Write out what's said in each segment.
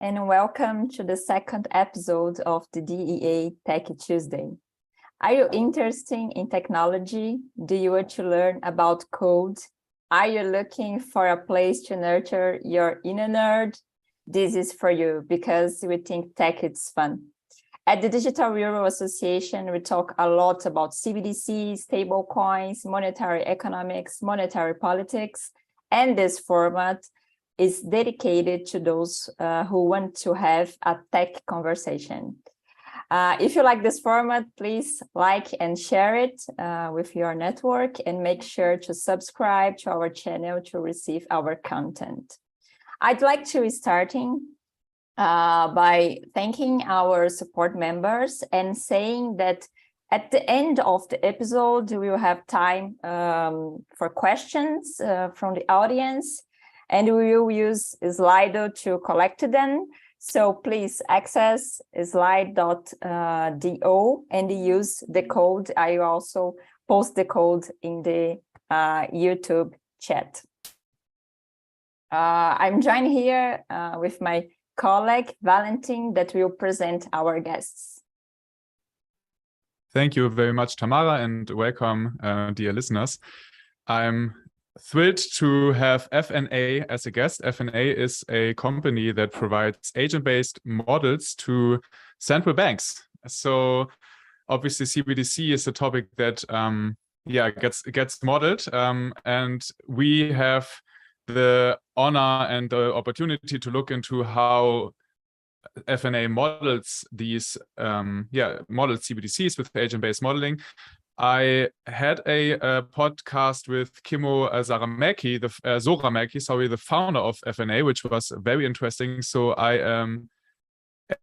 and welcome to the second episode of the DEA Tech Tuesday. Are you interested in technology? Do you want to learn about code? Are you looking for a place to nurture your inner nerd? This is for you because we think tech is fun. At the Digital Euro Association, we talk a lot about CBDC, stablecoins, monetary economics, monetary politics, and this format is dedicated to those who want to have a tech conversation. If you like this format, please like and share it with your network and make sure to subscribe to our channel to receive our content. I'd like to starting by thanking our support members and saying that at the end of the episode, we will have time for questions from the audience, and we will use Slido to collect them. So please access slide.do and use the code. I will also post the code in the YouTube chat. I'm joined here with my colleague, Valentin, that will present our guests. Thank you very much, Tamara, and welcome, dear listeners. I'm thrilled to have FNA as a guest. FNA is a company that provides agent-based models to central banks. So obviously CBDC is a topic that gets modeled, and we have the honor and the opportunity to look into how FNA models these models CBDCs with agent-based modeling. I had a podcast with Kimmo Soramäki, the founder of FNA, which was very interesting. So I am,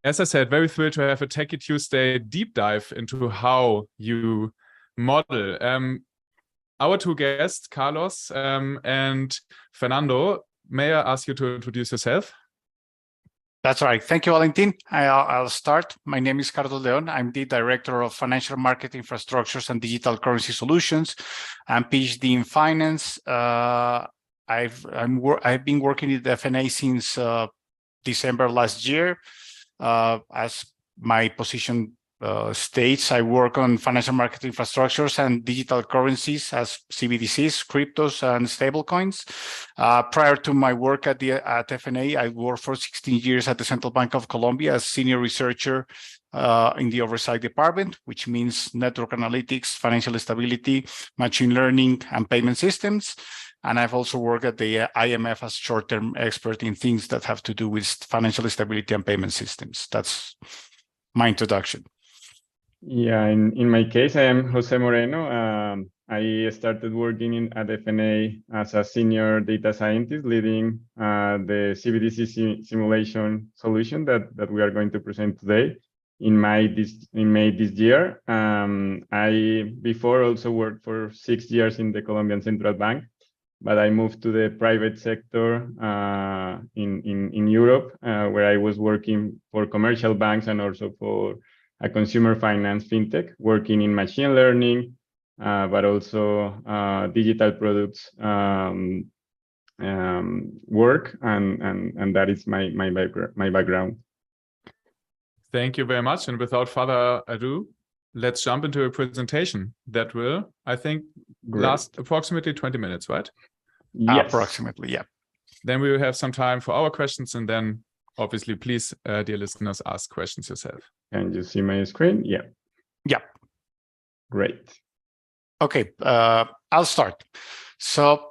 as I said, very thrilled to have a Techie Tuesday deep dive into how you model. Our two guests, Carlos and Fernando, may I ask you to introduce yourself? That's right. Thank you, Valentin. I'll start. My name is Carlos León. I'm the Director of Financial Market Infrastructures and Digital Currency Solutions. I'm PhD in Finance. I've been working at FNA since December last year. As my position states, I work on financial market infrastructures and digital currencies as CBDCs, cryptos, and stablecoins. Prior to my work at FNA, I worked for 16 years at the Central Bank of Colombia as senior researcher in the oversight department, which means network analytics, financial stability, machine learning, and payment systems. And I've also worked at the IMF as short-term expert in things that have to do with financial stability and payment systems. That's my introduction. Yeah, in my case, I am José Moreno. I started working at FNA as a senior data scientist, leading the CBDC simulation solution that we are going to present today in May this year. I before also worked for 6 years in the Colombian Central Bank, but I moved to the private sector in Europe, where I was working for commercial banks and also for a consumer finance fintech, working in machine learning, but also digital products work, and that is my background. Thank you very much. And without further ado, let's jump into a presentation that will, I think, last approximately 20 minutes, right? Yes. Approximately, yeah. Then we will have some time for our questions, and then obviously, please, dear listeners, ask questions yourself. Can you see my screen? Yeah. Yeah. Great. Okay, I'll start. So,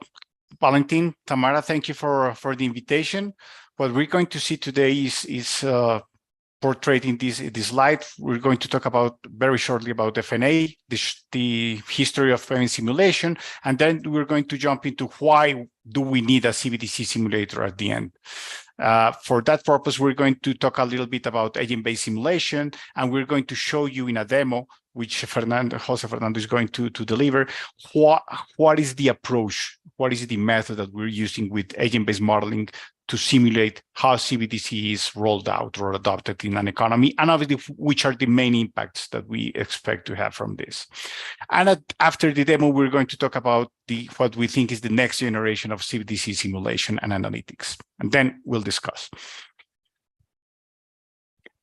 Valentin, Tamara, thank you for the invitation. What we're going to see today is portrayed in this slide. We're going to talk very shortly about FNA, the history of payment simulation, and then we're going to jump into why do we need a CBDC simulator at the end. For that purpose, we're going to talk a little bit about agent-based simulation, and we're going to show you in a demo, which José Fernando is going to deliver, what is the approach, what is the method that we're using with agent-based modeling to simulate how CBDC is rolled out or adopted in an economy, and obviously which are the main impacts that we expect to have from this. And after the demo, we're going to talk about what we think is the next generation of CBDC simulation and analytics, and then we'll discuss.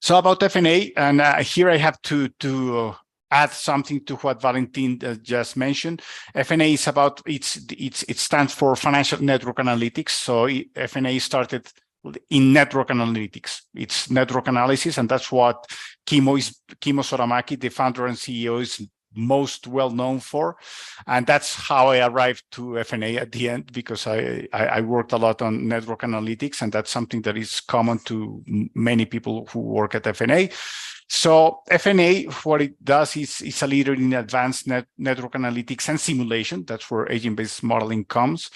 So about FNA, and here I have to add something to what Valentin just mentioned. FNA is about, it stands for Financial Network Analytics. So FNA started in network analytics. It's network analysis, and that's what Kimo Soramaki, the founder and CEO, is most well known for. And that's how I arrived to FNA at the end, because I worked a lot on network analytics, and that's something that is common to many people who work at FNA. So FNA, what it does is it's a leader in advanced network analytics and simulation. That's where agent-based modeling comes.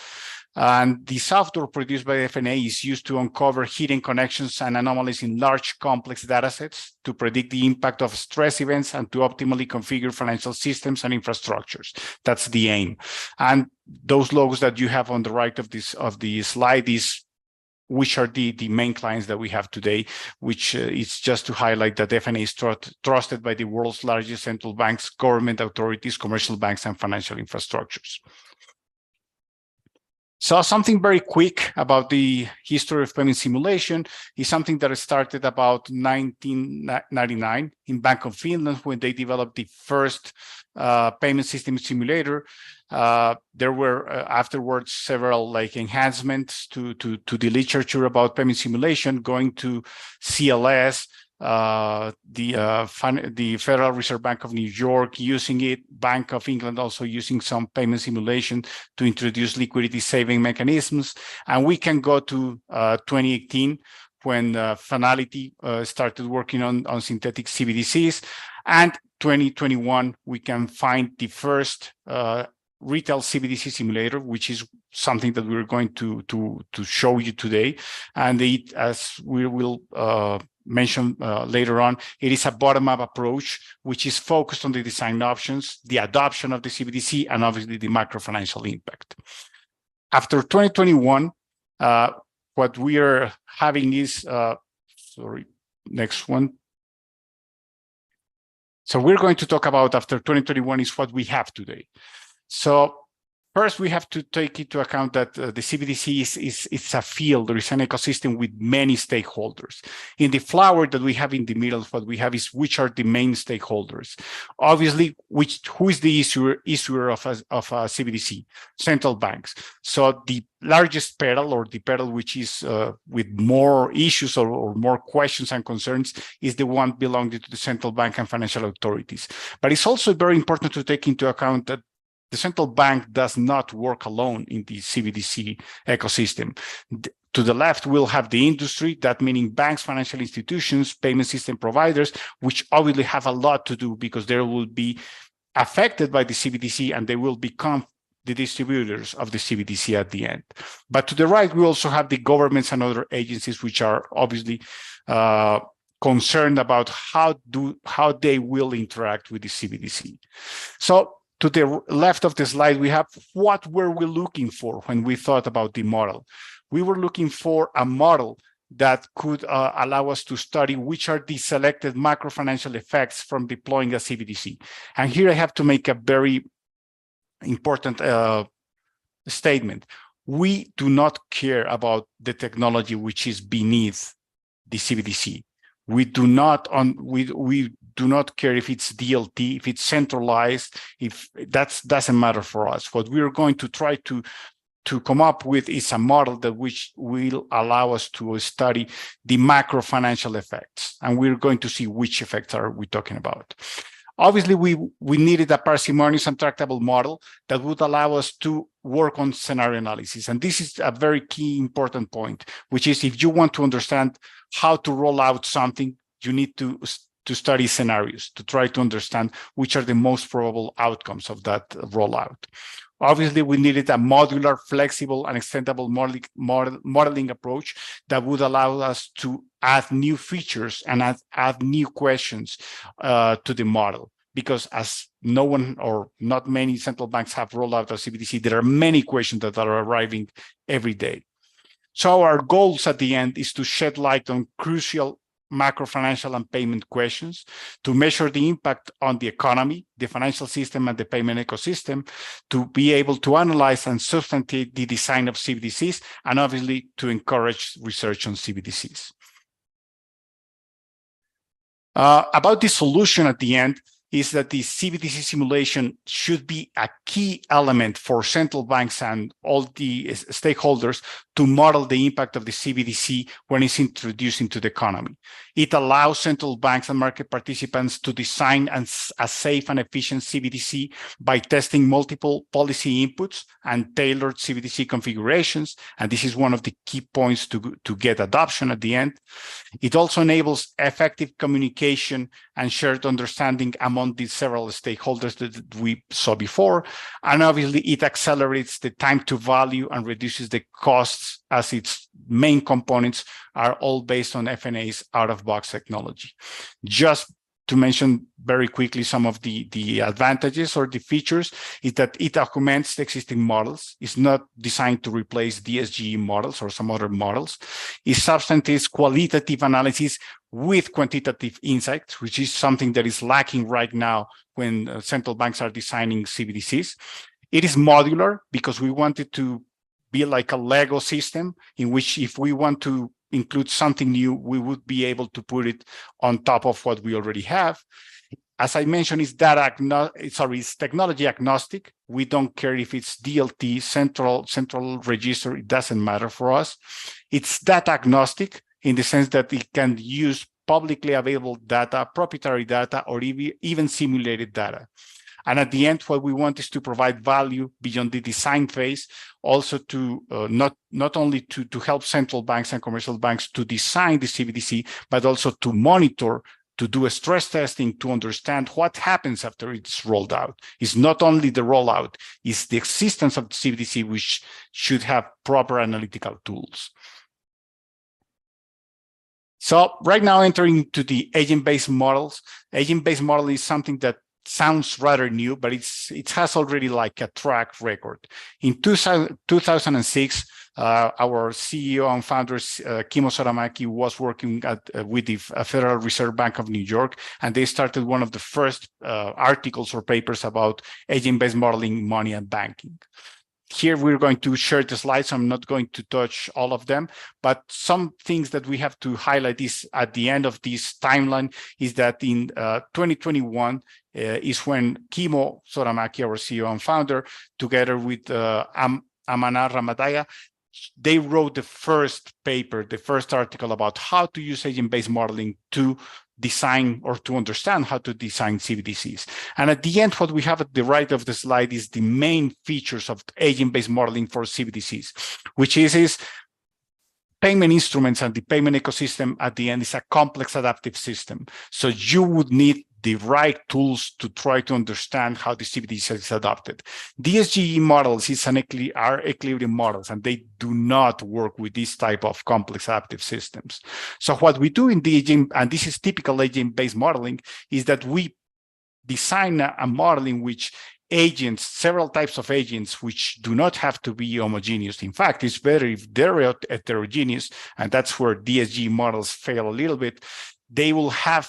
And the software produced by FNA is used to uncover hidden connections and anomalies in large, complex datasets to predict the impact of stress events and to optimally configure financial systems and infrastructures. That's the aim. And those logos that you have on the right of the slide is which are the main clients that we have today, which is just to highlight that FNA is trusted by the world's largest central banks, government authorities, commercial banks, and financial infrastructures. So something very quick about the history of payment simulation is something that started about 1999 in Bank of Finland, when they developed the first payment system simulator. There were afterwards several enhancements to the literature about payment simulation, going to CLS, the Federal Reserve Bank of New York using it, Bank of England also using some payment simulation to introduce liquidity saving mechanisms. And we can go to 2018, when Finality started working on synthetic CBDCs. And 2021, we can find the first retail CBDC simulator, which is something that we're going to show you today. And it, as we will mention later on, it is a bottom-up approach, which is focused on the design options, the adoption of the CBDC, and obviously the macro-financial impact. After 2021, what we are having is, sorry, next one. So we're going to talk about, after 2021, is what we have today. So first, we have to take into account that the CBDC is a field, there is an ecosystem with many stakeholders. In the flower that we have in the middle, what we have is which are the main stakeholders. Obviously, who is the issuer of a CBDC? Central banks. So the largest pedal, or the pedal which is with more issues or more questions and concerns, is the one belonging to the central bank and financial authorities. But it's also very important to take into account that the central bank does not work alone in the CBDC ecosystem. To the left, we'll have the industry, that meaning banks, financial institutions, payment system providers, which obviously have a lot to do because they will be affected by the CBDC and they will become the distributors of the CBDC at the end. But to the right, we also have the governments and other agencies, which are obviously concerned about how they will interact with the CBDC. So to the left of the slide, we have what were we looking for when we thought about the model. We were looking for a model that could allow us to study which are the selected macro financial effects from deploying a CBDC. And here I have to make a very important statement. We do not care about the technology which is beneath the CBDC. We do not care if it's DLT, if it's centralized, if that doesn't matter for us. What we are going to try to come up with is a model that which will allow us to study the macro financial effects. And we're going to see which effects are we talking about. Obviously, we needed a parsimonious and tractable model that would allow us to work on scenario analysis. And this is a very key important point, which is if you want to understand how to roll out something, you need to study scenarios to try to understand which are the most probable outcomes of that rollout. Obviously, we needed a modular, flexible, and extendable modeling approach that would allow us to add new features and add new questions to the model. Because as no one or not many central banks have rolled out a CBDC, there are many questions that are arriving every day. So our goals at the end is to shed light on crucial macro financial and payment questions, to measure the impact on the economy, the financial system, and the payment ecosystem, to be able to analyze and substantiate the design of CBDCs, and obviously to encourage research on CBDCs. About the solution at the end is that the CBDC simulation should be a key element for central banks and all the stakeholders to model the impact of the CBDC when it's introduced into the economy. It allows central banks and market participants to design a safe and efficient CBDC by testing multiple policy inputs and tailored CBDC configurations. And this is one of the key points to get adoption at the end. It also enables effective communication and shared understanding among the several stakeholders that we saw before. And obviously, it accelerates the time to value and reduces the costs, as its main components are all based on FNA's out-of-box technology. Just to mention very quickly some of the advantages or the features is that it augments the existing models. It's not designed to replace DSGE models or some other models. It substantiates qualitative analysis with quantitative insights, which is something that is lacking right now when central banks are designing CBDCs. It is modular because we want it to be like a Lego system in which if we want to include something new, we would be able to put it on top of what we already have. As I mentioned, it's technology agnostic. We don't care if it's DLT, central register, it doesn't matter for us. It's data agnostic in the sense that it can use publicly available data, proprietary data, or even simulated data. And at the end, what we want is to provide value beyond the design phase, also to not only to help central banks and commercial banks to design the CBDC, but also to monitor, to do a stress testing, to understand what happens after it's rolled out. It's not only the rollout, it's the existence of the CBDC, which should have proper analytical tools. So right now, entering into the agent-based models. Agent-based model is something that sounds rather new, but it has already like a track record. In 2006, our CEO and founder, Kimmo Soramaki, was working with the Federal Reserve Bank of New York, and they started one of the first articles or papers about agent-based modeling, money and banking. Here we're going to share the slides. I'm not going to touch all of them, but some things that we have to highlight is at the end of this timeline is that in 2021 is when Kimmo Soramaki, our CEO and founder, together with Amana Ramadaya, they wrote the first paper, the first article about how to use agent-based modeling to design or to understand how to design CBDCs. And at the end, what we have at the right of the slide is the main features of agent-based modeling for CBDCs, which is payment instruments, and the payment ecosystem at the end is a complex adaptive system. So you would need the right tools to try to understand how the CBDC is adopted. DSGE models are equilibrium models, and they do not work with this type of complex adaptive systems. So what we do in the agent, and this is typical agent-based modeling, is that we design a model in which agents, several types of agents, which do not have to be homogeneous. In fact, it's very heterogeneous, and that's where DSGE models fail a little bit. They will have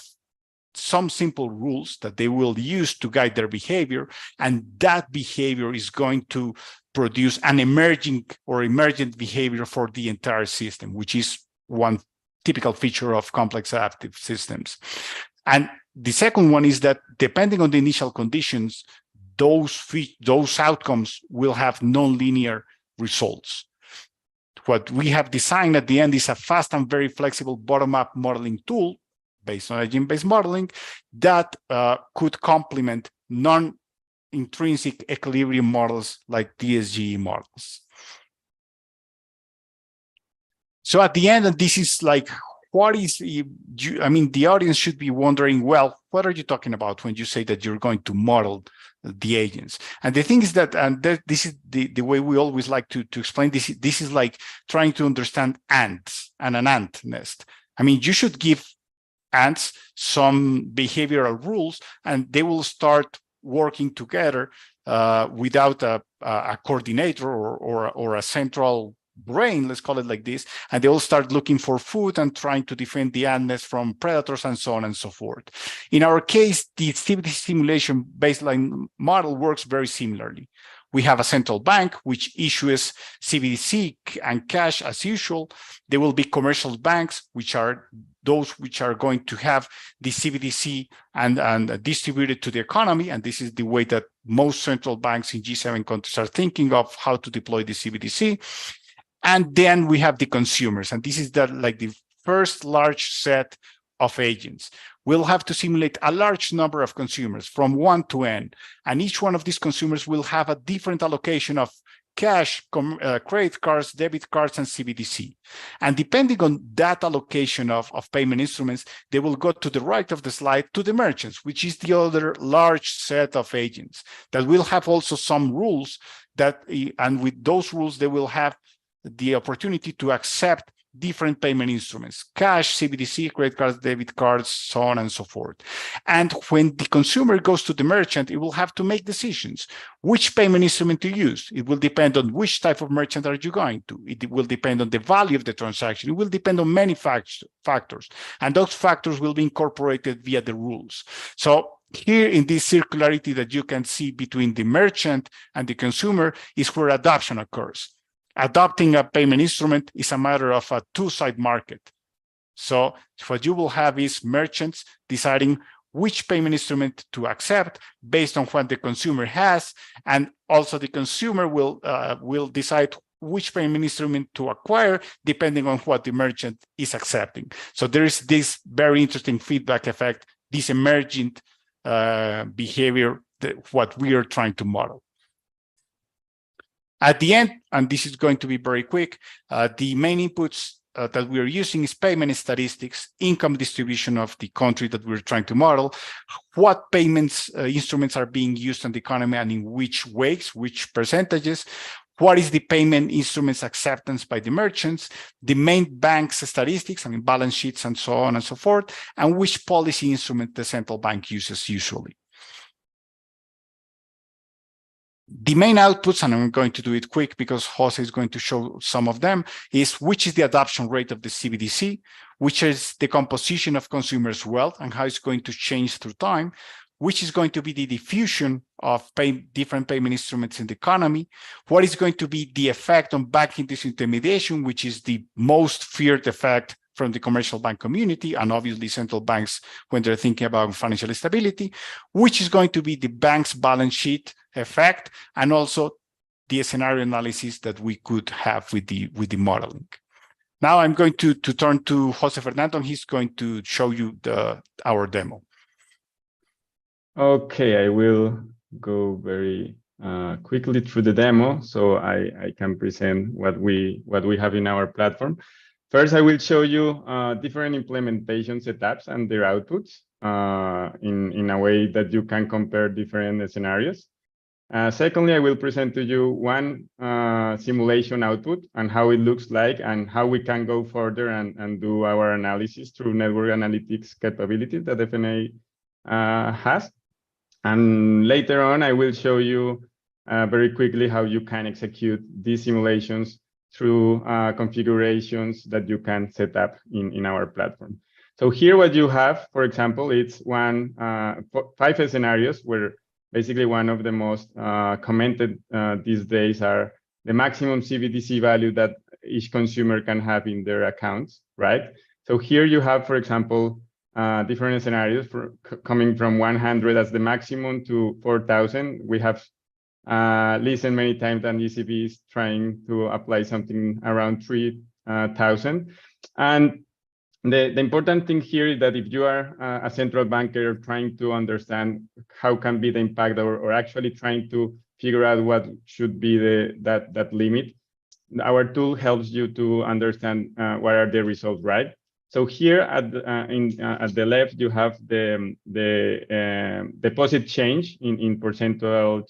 some simple rules that they will use to guide their behavior, and that behavior is going to produce an emergent behavior for the entire system, which is one typical feature of complex adaptive systems. And the second one is that depending on the initial conditions, those outcomes will have nonlinear results. What we have designed at the end is a fast and very flexible bottom-up modeling tool based on agent-based modeling that could complement non-intrinsic equilibrium models like DSGE models. So at the end, and this is like, what is, the audience should be wondering, well, what are you talking about when you say that you're going to model the agents? And the thing is that, and this is the way we always like to explain this. This is like trying to understand ants and an ant nest. I mean, you should give ants some behavioral rules, and they will start working together without a coordinator or a central brain, let's call it like this, and they all start looking for food and trying to defend the ant nest from predators and so on and so forth. In our case, the CBDC simulation baseline model works very similarly. We have a central bank which issues CBDC and cash as usual. There will be commercial banks, which are those which are going to have the CBDC and distribute it to the economy. And this is the way that most central banks in G7 countries are thinking of how to deploy the CBDC. And then we have the consumers. And this is the first large set of agents. We'll have to simulate a large number of consumers from 1 to n. And each one of these consumers will have a different allocation of cash, credit cards, debit cards, and CBDC. And depending on that allocation of payment instruments, they will go to the right of the slide to the merchants, which is the other large set of agents that will have also some rules and with those rules, they will have the opportunity to accept different payment instruments, cash, CBDC, credit cards, debit cards, so on and so forth. And when the consumer goes to the merchant, it will have to make decisions. Which payment instrument to use? It will depend on which type of merchant are you going to. It will depend on the value of the transaction. It will depend on many factors. And those factors will be incorporated via the rules. So here in this circularity that you can see between the merchant and the consumer is where adoption occurs. Adopting a payment instrument is a matter of a two-side market. So what you will have is merchants deciding which payment instrument to accept based on what the consumer has, and also the consumer will decide which payment instrument to acquire depending on what the merchant is accepting. So there is this very interesting feedback effect, this emergent behavior, what we are trying to model. At the end, and this is going to be very quick, the main inputs that we are using is payment statistics, income distribution of the country that we're trying to model, what payments instruments are being used in the economy and in which ways, which percentages, what is the payment instruments acceptance by the merchants, the main bank's statistics, I mean, balance sheets and so on and so forth, and which policy instrument the central bank uses usually. The main outputs, and I'm going to do it quick because José is going to show some of them, is which is the adoption rate of the CBDC, which is the composition of consumers' wealth and how it's going to change through time, which is going to be the diffusion of different payment instruments in the economy, what is going to be the effect on banking disintermediation, which is the most feared effect from the commercial bank community, and obviously central banks when they're thinking about financial stability, which is going to be the bank's balance sheet effect, and also the scenario analysis that we could have with the modeling. Now I'm going to turn to José Fernando, and he's going to show you our demo. Okay, I will go very quickly through the demo so I can present what we have in our platform. First, I will show you different implementation setups and their outputs in a way that you can compare different scenarios. Secondly, I will present to you one simulation output and how it looks like and how we can go further and do our analysis through network analytics capabilities that FNA has. And later on, I will show you very quickly how you can execute these simulations through configurations that you can set up in our platform. So here what you have, for example, it's 5 scenarios where basically one of the most commented these days are the maximum CBDC value that each consumer can have in their accounts, right? So here you have, for example, different scenarios coming from 100 as the maximum to 4,000. We have listened many times that ECB is trying to apply something around 3,000. And the important thing here is that if you are a central banker trying to understand how can be the impact or actually trying to figure out what should be that limit, our tool helps you to understand what are the results, right? So here at the left, you have the deposit change in percentual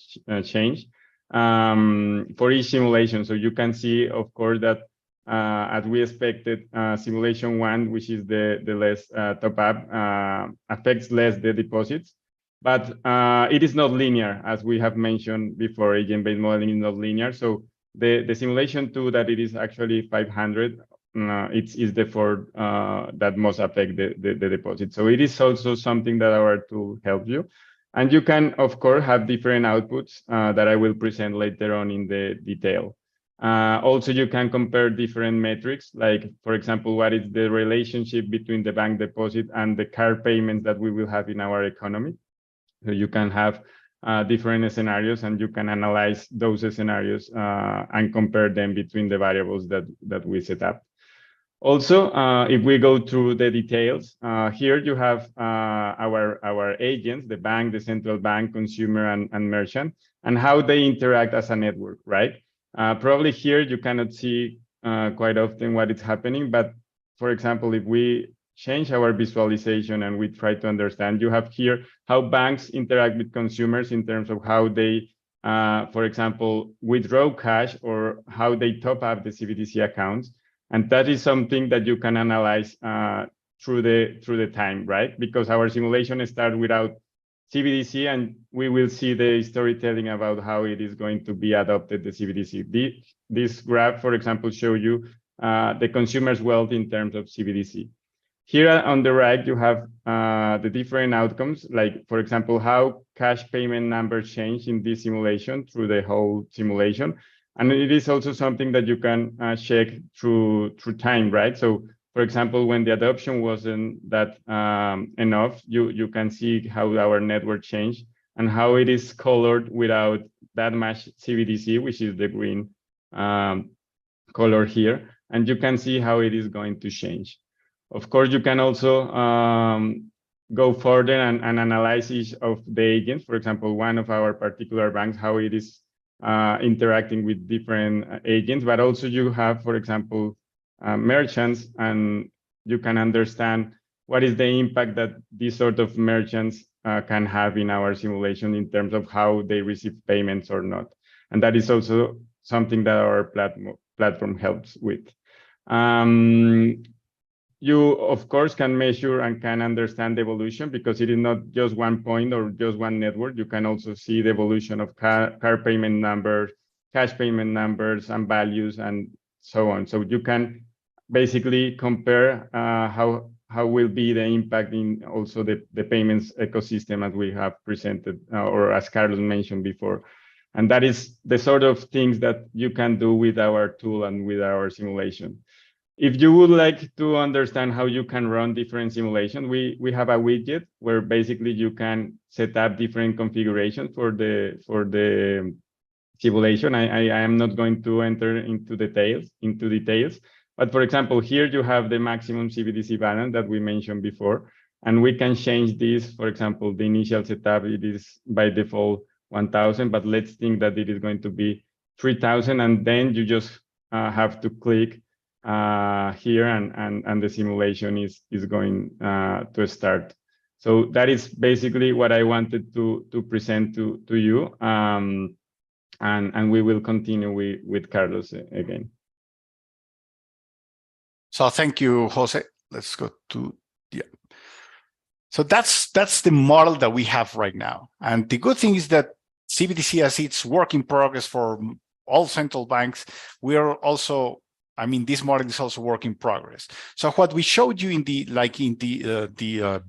change for each simulation. So you can see, of course, that as we expected, simulation 1, which is the less top up, affects less the deposits, but it is not linear, as we have mentioned before. Agent-based modeling is not linear. So the simulation 2, that it is actually 500. It's the 4 that most affect the deposit. So it is also something that our tool helps you. And you can, of course, have different outputs that I will present later on in the detail. Also, you can compare different metrics, like, for example, what is the relationship between the bank deposit and the card payments that we will have in our economy. So you can have different scenarios, and you can analyze those scenarios and compare them between the variables that we set up. Also, if we go through the details, here you have our agents, the bank, the central bank, consumer, and merchant, and how they interact as a network, right? Probably here you cannot see quite often what is happening, but for example, if we change our visualization and we try to understand, you have here how banks interact with consumers in terms of how they, for example, withdraw cash or how they top up the CBDC accounts. And that is something that you can analyze through the time, right? Because our simulation starts without CBDC, and we will see the storytelling about how it is going to be adopted, the CBDC. This graph, for example, shows you the consumer's wealth in terms of CBDC. Here on the right, you have the different outcomes, like, for example, how cash payment numbers change in this simulation through the whole simulation. And it is also something that you can check through time, right? So, for example, when the adoption wasn't that enough, you can see how our network changed and how it is colored without that much CBDC, which is the green color here. And you can see how it is going to change. Of course, you can also go further and analyze each of the agents. For example, one of our particular banks, how it is interacting with different agents, but also you have, for example, merchants, and you can understand what is the impact that these sort of merchants can have in our simulation in terms of how they receive payments or not. And that is also something that our platform helps with. You, of course, can measure and can understand the evolution, because it is not just one point or just one network. You can also see the evolution of card payment numbers, cash payment numbers, and values, and so on. So you can basically compare how will be the impact in also the payments ecosystem, as we have presented, or as Carlos mentioned before. And that is the sort of things that you can do with our tool and with our simulation. If you would like to understand how you can run different simulations, we have a widget where basically you can set up different configurations for the simulation. I am not going to enter into details, but for example, here you have the maximum CBDC balance that we mentioned before, and we can change this. For example, the initial setup, it is by default 1,000, but let's think that it is going to be 3,000, and then you just have to click here, and the simulation is going to start. So that is basically what I wanted to present to you, and we will continue with Carlos again. So thank you, Jose. Let's go to So that's the model that we have right now, and the good thing is that CBDC, as it's work in progress for all central banks, we are also, I mean, this model is also work in progress. So what we showed you in the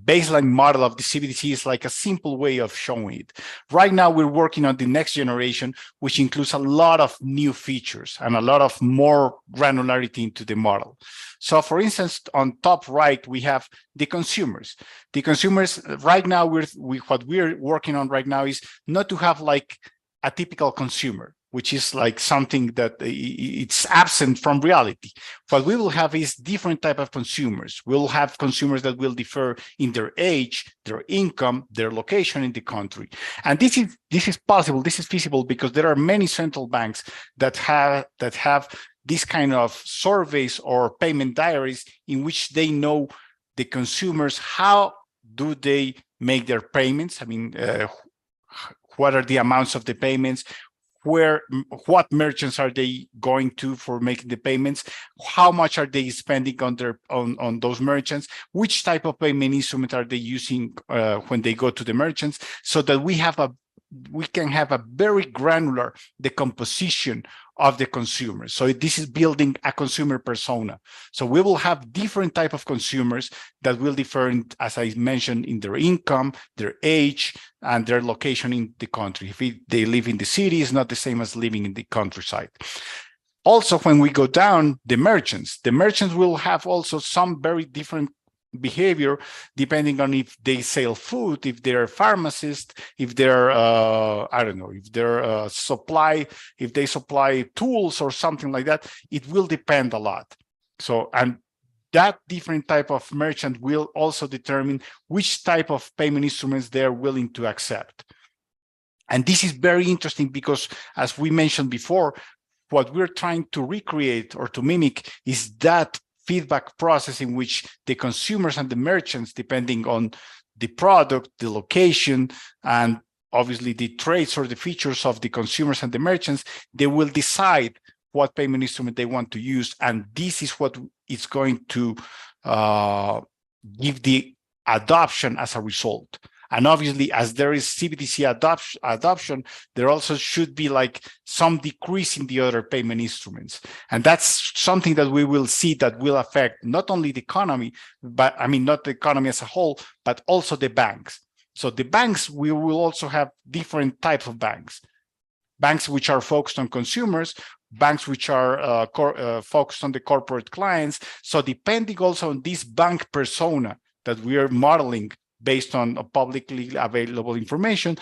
baseline model of the CBDC is like a simple way of showing it. Right now, we're working on the next generation, which includes a lot of new features and a lot of more granularity into the model. So for instance, on top right, we have the consumers. The consumers right now, what we're working on right now is not to have like a typical consumer, which is like something that it's absent from reality. What we will have is different type of consumers. We'll have consumers that will differ in their age, their income, their location in the country. And this is possible, this is feasible, because there are many central banks that have this kind of surveys or payment diaries in which they know the consumers, how do they make their payments? I mean, what are the amounts of the payments? What merchants are they going to for making the payments? How much are they spending on those merchants? Which type of payment instrument are they using when they go to the merchants? So that we have we can have a very granular decomposition of the consumer. So this is building a consumer persona. So we will have different type of consumers that will differ, as I mentioned, in their income, their age, and their location in the country. If they live in the city, it's not the same as living in the countryside. Also, when we go down, the merchants will have also some very different behavior depending on if they sell food, if they're pharmacists, if they're I don't know, if they're if they supply tools or something like that. It will depend a lot. So, and that different type of merchant will also determine which type of payment instruments they're willing to accept. And this is very interesting because, as we mentioned before, what we're trying to recreate or to mimic is that feedback process in which the consumers and the merchants, depending on the product, the location, and obviously the traits or the features of the consumers and the merchants, they will decide what payment instrument they want to use. And this is what is going to give the adoption as a result. And obviously, as there is CBDC adoption, there also should be like some decrease in the other payment instruments. And that's something that we will see that will affect not only the economy, but I mean, not the economy as a whole, but also the banks. So the banks, we will also have different types of banks. Banks which are focused on consumers, banks which are focused on the corporate clients. So depending also on this bank persona that we are modeling based on publicly available information,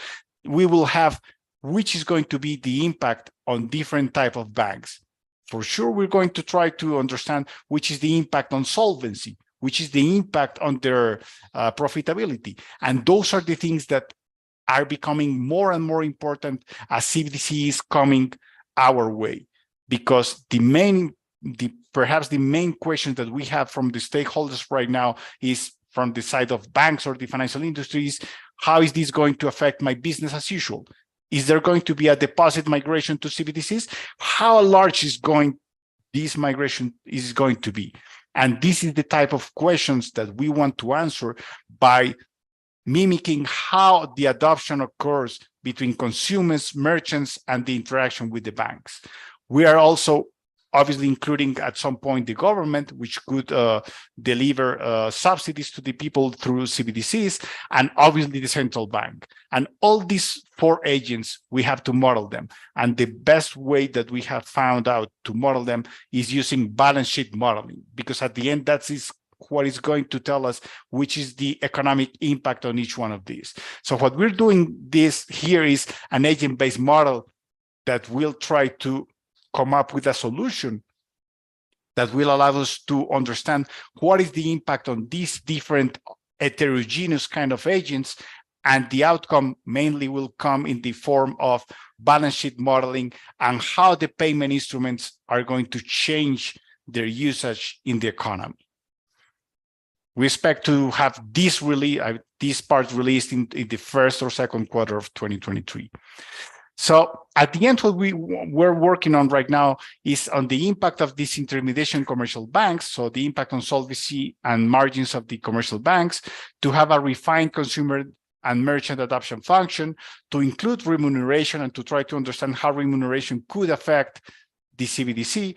we will have which is going to be the impact on different type of banks. For sure, we're going to try to understand which is the impact on solvency, which is the impact on their profitability. And those are the things that are becoming more and more important as CBDC is coming our way. Because perhaps the main question that we have from the stakeholders right now is from the side of banks or the financial industries, how is this going to affect my business as usual? Is there going to be a deposit migration to CBDCs? How large is this migration is going to be? And this is the type of questions that we want to answer by mimicking how the adoption occurs between consumers, merchants, and the interaction with the banks. We are also obviously including at some point the government, which could deliver subsidies to the people through CBDCs, and obviously the central bank. And all these four agents, we have to model them. And the best way that we have found out to model them is using balance sheet modeling, because at the end, that is what is going to tell us which is the economic impact on each one of these. So what we're doing here is an agent-based model that will try to come up with a solution that will allow us to understand what is the impact on these different heterogeneous kind of agents, and the outcome mainly will come in the form of balance sheet modeling and how the payment instruments are going to change their usage in the economy. We expect to have this part released in the first or second quarter of 2023. So at the end, what we're working on right now is on the impact of disintermediation commercial banks, so the impact on solvency and margins of the commercial banks, to have a refined consumer and merchant adoption function, to include remuneration and to try to understand how remuneration could affect the CBDC,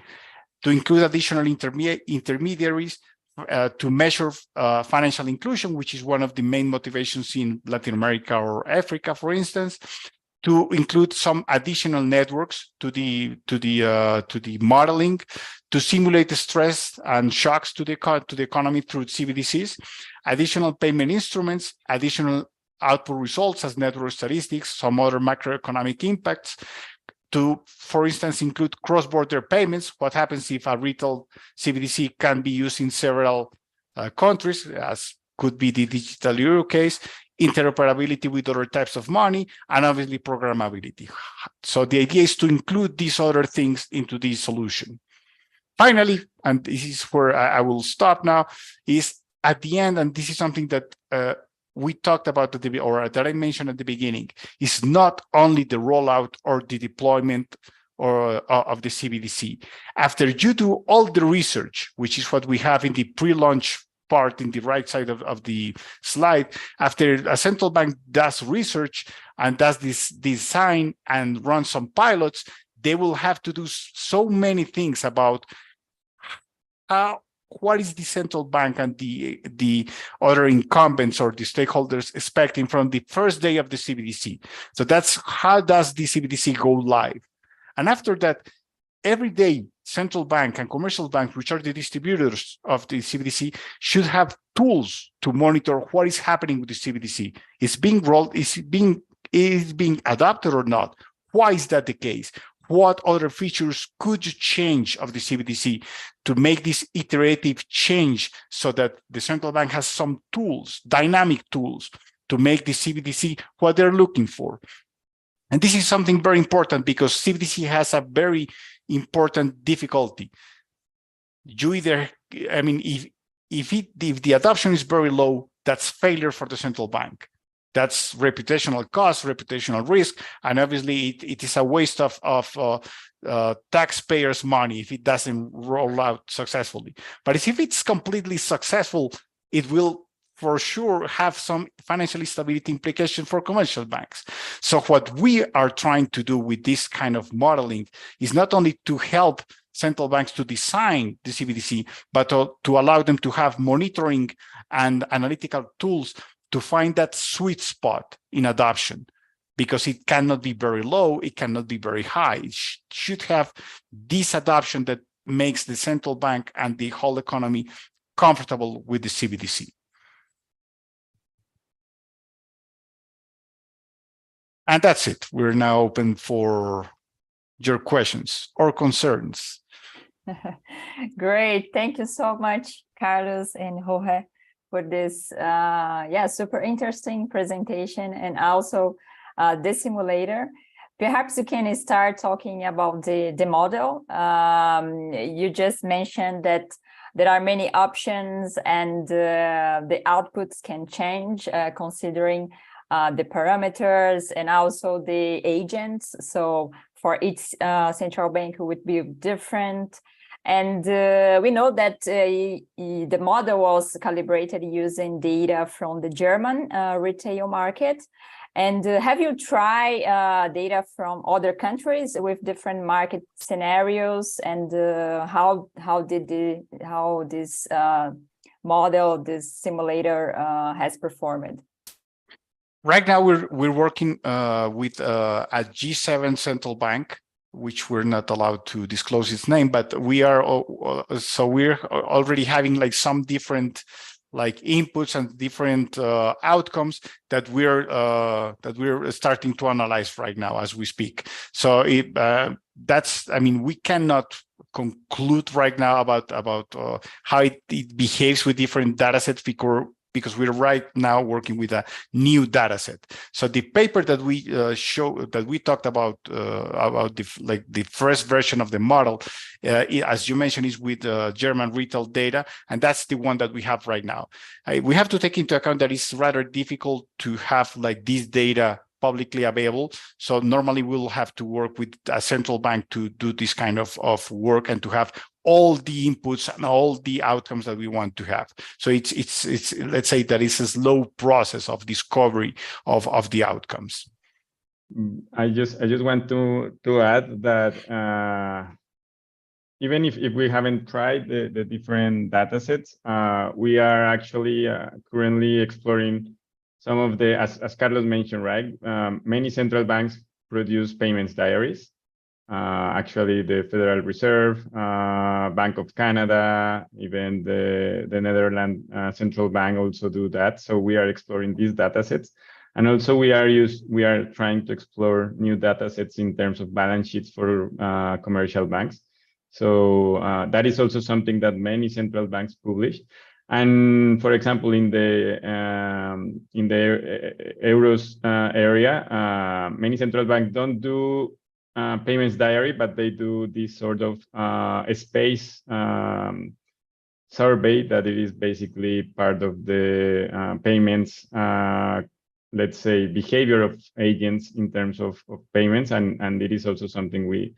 to include additional intermediaries, to measure financial inclusion, which is one of the main motivations in Latin America or Africa, for instance, to include some additional networks to the modeling, to simulate the stress and shocks to the economy through CBDCs, additional payment instruments, additional output results as network statistics, some other macroeconomic impacts, to, for instance, include cross-border payments. What happens if a retail CBDC can be used in several countries, as could be the digital euro case, interoperability with other types of money, and obviously programmability. So the idea is to include these other things into this solution. Finally, and this is where I will stop now, is at the end, and this is something that we talked about or that I mentioned at the beginning, is not only the rollout or the deployment of the CBDC. After you do all the research, which is what we have in the pre-launch part in the right side of the slide, after a central bank does research and does this design and runs some pilots, they will have to do so many things about what is the central bank and the other incumbents or the stakeholders expecting from the first day of the CBDC. So that's how does the CBDC go live. And after that, every day, central bank and commercial banks, which are the distributors of the CBDC, should have tools to monitor what is happening with the CBDC. Is being rolled, is being adopted or not? Why is that the case? What other features could you change of the CBDC to make this iterative change so that the central bank has some tools, dynamic tools, to make the CBDC what they're looking for? And this is something very important because CBDC has a very important difficulty. You either, I mean, if the adoption is very low, that's failure for the central bank. That's reputational cost, reputational risk, and obviously it is a waste of taxpayers' money if it doesn't roll out successfully. But if it's completely successful, it will for sure have some financial stability implications for commercial banks. So what we are trying to do with this kind of modeling is not only to help central banks to design the CBDC, but to allow them to have monitoring and analytical tools to find that sweet spot in adoption, because it cannot be very low, it cannot be very high. It should have this adoption that makes the central bank and the whole economy comfortable with the CBDC. And that's it. We're now open for your questions or concerns. Great. Thank you so much, Carlos and Jorge, for this super interesting presentation, and also the simulator. Perhaps you can start talking about the model. You just mentioned that there are many options and the outputs can change considering the parameters and also the agents. So for each central bank it would be different. And we know that the model was calibrated using data from the German retail market. And have you tried data from other countries with different market scenarios? And how this model, this simulator has performed? Right now, we're working with a G7 central bank, which we're not allowed to disclose its name, but we are we're already having like some different like inputs and different outcomes that we're starting to analyze right now as we speak. So that's, I mean, we cannot conclude right now about how it behaves with different data sets because we're right now working with a new data set. So the paper that we talked about the first version of the model, as you mentioned, is with German retail data, and that's the one that we have right now. We have to take into account that it's rather difficult to have like this data publicly available. So normally we'll have to work with a central bank to do this kind of work and to have all the inputs and all the outcomes that we want to have. So it's let's say that it's a slow process of discovery of the outcomes. I just want to add that even if we haven't tried the different data sets, we are actually currently exploring some of the, as Carlos mentioned, right? Many central banks produce payments diaries. Actually, the Federal Reserve, Bank of Canada, even the Netherlands Central Bank also do that. So we are exploring these data sets. And also we are trying to explore new data sets in terms of balance sheets for commercial banks. So that is also something that many central banks publish. And for example, in the euros area, many central banks don't do payments diary, but they do this sort of space survey that it is basically part of the payments, let's say, behavior of agents in terms of payments, and it is also something we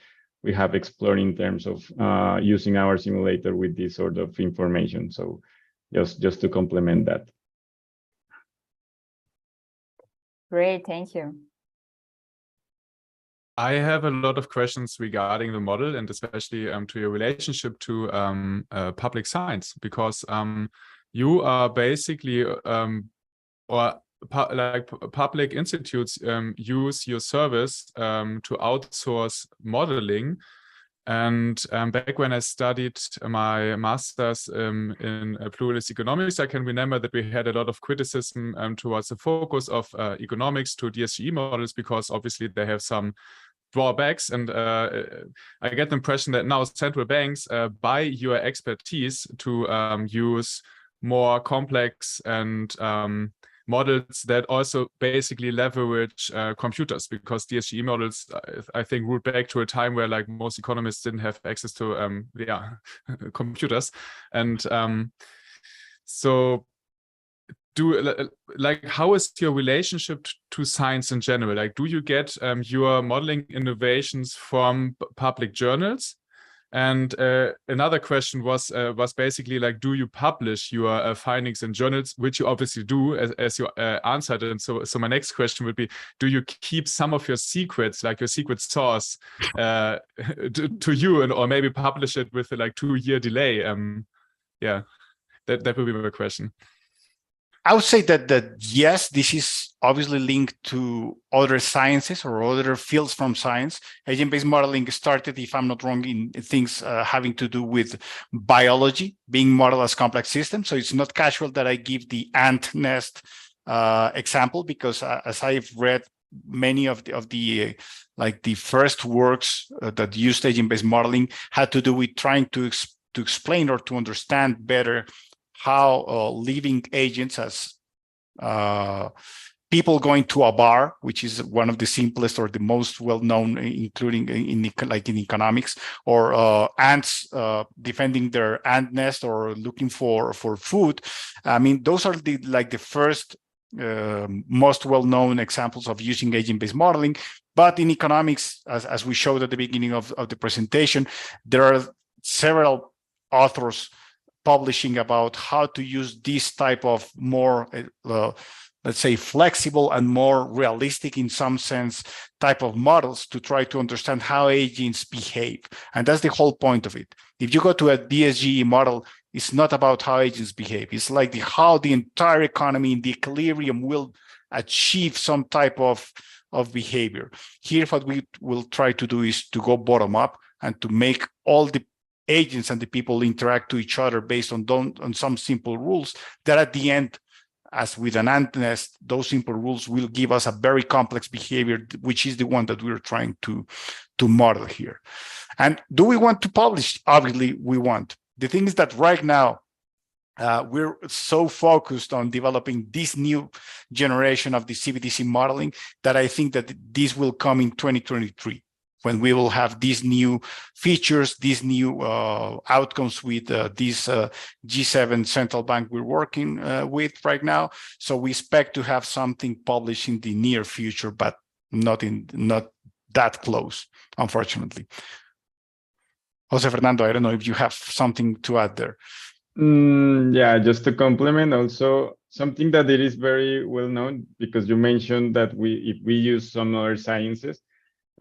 have explored in terms of using our simulator with this sort of information. So just to complement that. Great, thank you. I have a lot of questions regarding the model and especially to your relationship to public science, because you are basically public institutes use your service to outsource modeling. And back when I studied my master's in pluralist economics, I can remember that we had a lot of criticism towards the focus of economics to DSGE models, because obviously they have some drawbacks. And I get the impression that now central banks buy your expertise to use more complex and models that also basically leverage computers, because DSGE models, I think, root back to a time where like most economists didn't have access to computers. And so how is your relationship to science in general? Like, do you get your modeling innovations from public journals? And another question was basically like, do you publish your findings in journals, which you obviously do, as you answered. And so my next question would be, do you keep some of your secrets, like your secret sauce, to you, or maybe publish it with a like 2-year delay? Yeah, that would be my question. I would say that yes, this is obviously linked to other sciences or other fields from science. Agent-based modeling started, if I'm not wrong, in things having to do with biology, being modeled as complex systems. So it's not casual that I give the ant nest example, because as I've read, many of the first works that used agent-based modeling had to do with trying to explain or to understand better how living agents, as people going to a bar, which is one of the simplest or the most well-known, including in economics, or ants defending their ant nest or looking for food. I mean, those are the first most well-known examples of using agent-based modeling. But in economics, as we showed at the beginning of the presentation, there are several authors publishing about how to use this type of more, let's say, flexible and more realistic in some sense type of models to try to understand how agents behave. And that's the whole point of it. If you go to a DSGE model, it's not about how agents behave. It's like how the entire economy in the equilibrium will achieve some type of behavior. Here, what we will try to do is to go bottom up and to make all the agents and the people interact to each other based on some simple rules that at the end, as with an ant nest, those simple rules will give us a very complex behavior, which is the one that we're trying to model here. And do we want to publish? Obviously, we want. The thing is that right now, we're so focused on developing this new generation of the CBDC modeling that I think that this will come in 2023. When we will have these new features, these new outcomes with this G7 central bank we're working with right now. So we expect to have something published in the near future, but not that close, unfortunately. José Fernando, I don't know if you have something to add there. Yeah, just to complement also something that it is very well known, because you mentioned that if we use some other sciences,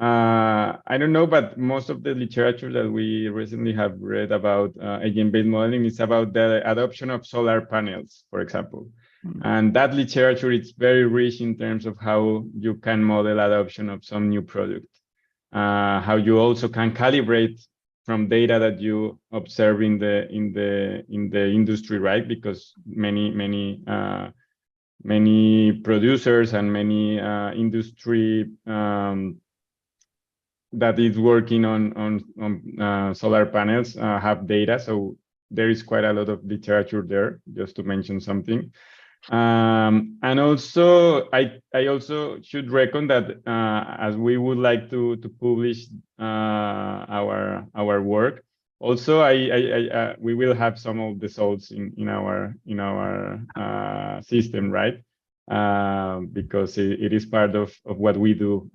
I don't know, but most of the literature that we recently have read about agent-based modeling is about the adoption of solar panels, for example. And that literature is very rich in terms of how you can model adoption of some new product, how you also can calibrate from data that you observe in the industry, right? Because many producers and many industry that is working on solar panels have data. So there is quite a lot of literature there, just to mention something. And also, I also should reckon that as we would like to publish our work, also we will have some of the results in our system, right? Because it is part of what we do,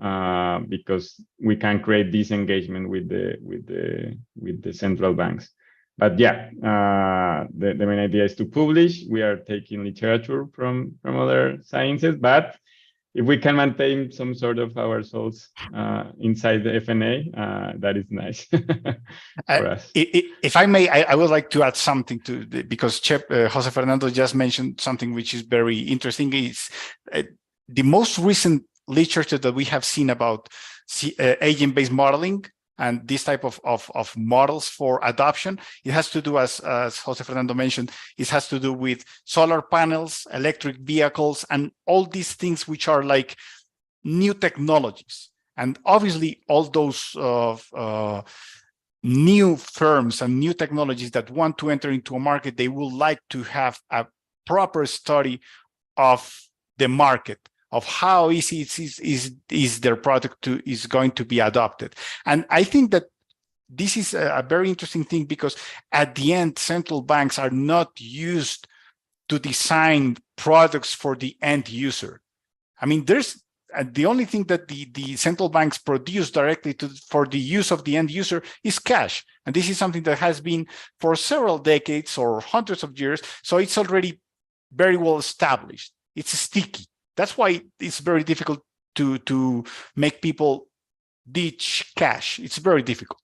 because we can create this engagement with the central banks. but yeah, the main idea is to publish. We are taking literature from other sciences, but if we can maintain some sort of our souls inside the FNA, that is nice for us. If I may, I would like to add something to because José Fernando just mentioned something which is very interesting. Is the most recent literature that we have seen about agent-based modeling and this type of models for adoption. It has to do, as José Fernando mentioned, it has to do with solar panels, electric vehicles, and all these things which are like new technologies. And obviously, all those new firms and new technologies that want to enter into a market, they will like to have a proper study of the market, of how easy is their product is going to be adopted. And I think that this is a very interesting thing, because at the end, central banks are not used to design products for the end user. I mean, there's the only thing that the central banks produce directly for the use of the end user is cash. And this is something that has been for several decades or hundreds of years. So it's already very well established. It's sticky. That's why it's very difficult to make people ditch cash. It's very difficult.